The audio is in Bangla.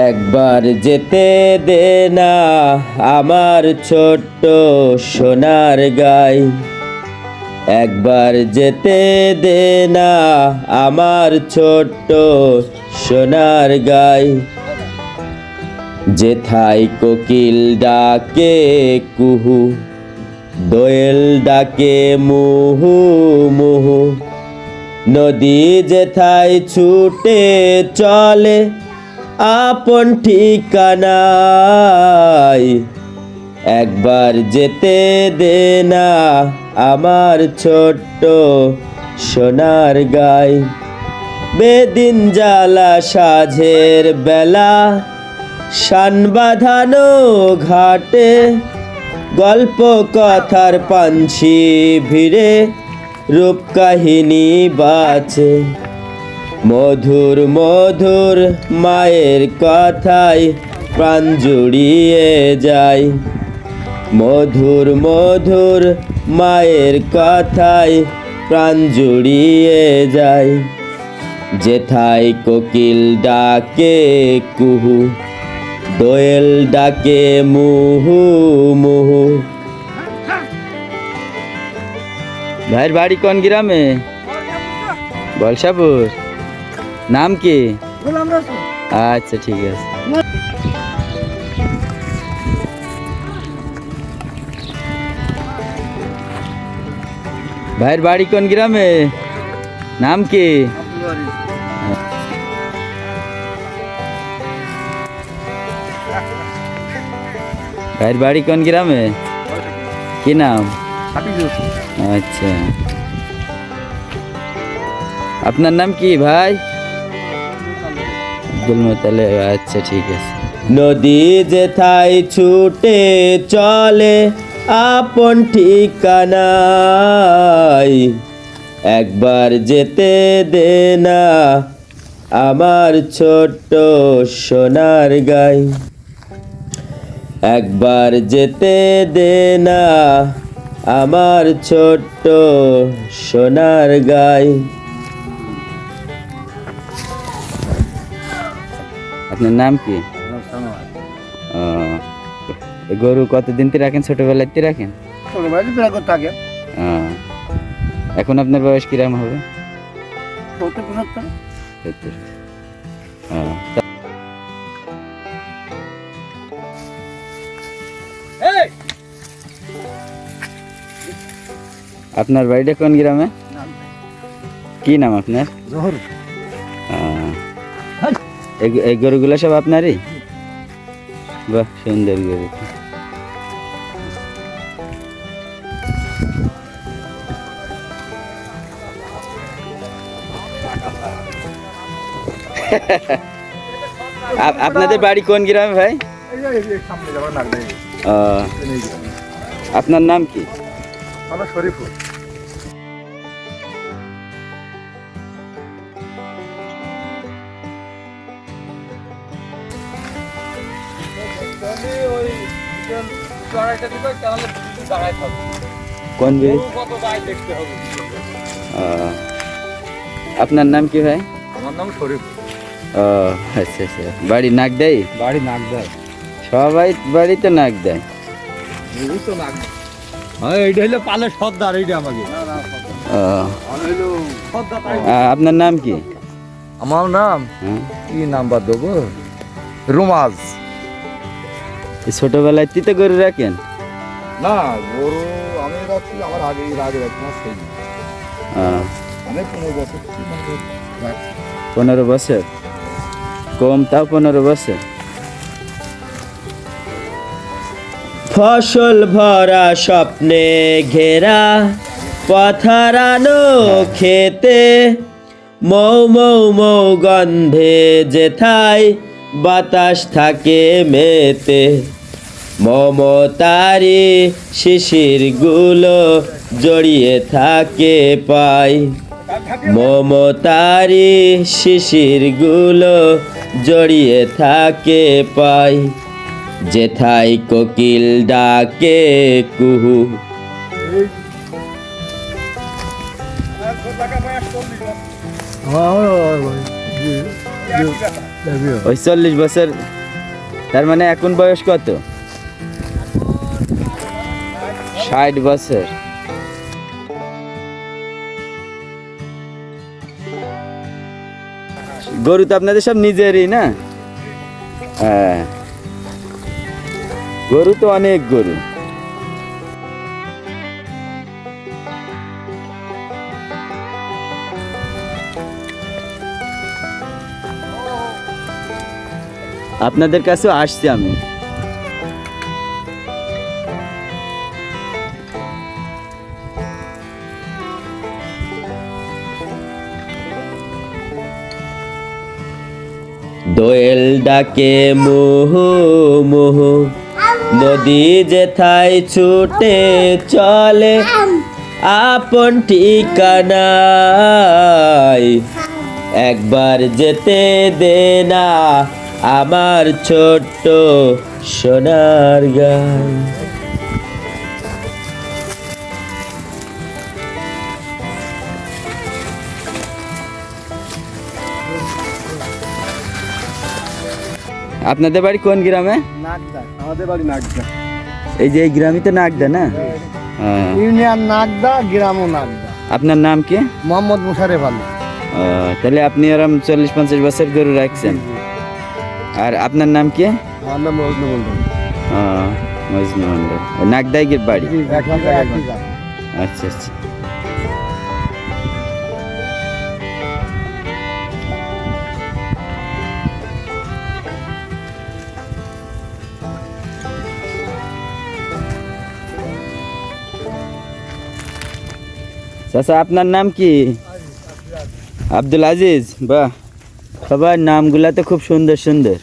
একবার যেতে দে না আমার ছোট্ট সোনার গাই, একবার যেতে দে না আমার ছোট্ট সোনার গাই। যেথায় কোকিল ডাকে কুহু, দোয়েল ডাকে মুহু মুহু, নদী যেথায় ছুটে চলে আপন ঠিকানায়। একবার যেতে দে না আমার ছোট্ট সোনার গাই। বেদিন জ্বালা সাঝের বেলা শান বাঁধানো ঘাটে, গল্প কথার পাঞ্ছি ভিড়ে রূপ কাহিনী বাঁচে। মধুর মধুর মায়ের কথায় প্রাণ জুড়িয়ে যায়, মধুর মধুর মায়ের কথায় প্রাণ জুড়িয়ে যায়। যেথায় কোকিল ডাকে কুহু, দোয়েল ডাকে মুহু মুহু। ভাইয়ের বাড়ি কোন গ্রামে? বলসাপুর। নাম কি? আচ্ছা ঠিক আছে। ভাইয়ের বাড়ি কোন গ্রামে? নাম কি? ভাইয়ের বাড়ি কোন গ্রামে? কি নাম? আচ্ছা, আপনার নাম কি ভাই? তাহলে আচ্ছা ঠিক আছে। নদী যেথায় ছুটে চলে আপন ঠিকানায়, একবার যেতে দে না আমার ছোট্ট সোনার গাই। একবার যেতে দে না আমার ছোট্ট সোনার গাই। আপনার নাম কি? গরু কতদিন তে রাখেন? ছোটবেলাতে রাখেন? এখন আপনার বয়স কিরকম হবে? 70-75। আপনার বাড়িটা কোন গ্রামে? কি নাম আপনার? এই গরুগুলো সব আপনারই? বাহ, সুন্দর গরু। আপনাদের বাড়ি কোন গ্রামে ভাই? আপনার নাম কি? শরীফুল। কোন আপনার নাম কি ভাই? আমার নাম শরীফুল। আচ্ছা আচ্ছা। বাড়ি নাক দেয়? বাড়ি নাক দেয়। সবাই বাড়িতে নাক দেয়। এইটা হলো পালের সর্দার। এইটা আমাকে। আপনার নাম কি? আমার নাম কি নাম্বার দেবো? রুমাজ। ছোটবেলায় তিতে গরু রাখেন? না, গরু আমি রাখছি আমার আগে রাখছি না। সেই আমি 15 বছর। 15 বছর? কম তাও 15 বছর। ফসল ভরা স্বপ্নে ঘেরা পথারানো খেতে, মৌ মৌ মৌ গন্ধে যেথায় বাতাস থাকে মেতে, মমতারি শিশির গুলো জড়িয়ে থাকে পাই, মমতারি শিশির গুলো জড়িয়ে থাকে পাই। যেথায় কোকিল ডাকে কুহু, হ্যাঁ ওই 40 বছর, তার মানে এখন বয়স কত? 60 বছর। গরু তো আপনাদের সব নিজেরই না? হ্যাঁ, গরু তো অনেক গরু। আপনাদের কাছেও আসছি আমি। দোয়েল ডাকে মোহো মোহো, নদী যেথায় ছুটে চলে আপন ঠিকানায়। একবার যেতে দে না আমার ছোট্ট সোনার গান। আপনাদের বাড়ি কোন গ্রামে? নাগদা, আমাদের বাড়ি নাগদা। এই যে এই গ্রামই তো নাগদা না? হ্যাঁ। ইউনিয়ন নাগদা, গ্রামও নাগদা। আপনার নাম কি? মোহাম্মদ মুশারেফ আলী। তাহলে আপনি আরাম 40-50 বছর গরু রাখছেন। আর আপনার নাম কি? আমার নাম মজনু মন্ডল। মজনু মন্ডল। নাগদাই বাড়ি? একই। আচ্ছা আচ্ছা। চাচা আপনার নাম কি? আব্দুল আজিজ। বাহ, সবার নামগুলা তো খুব সুন্দর সুন্দর।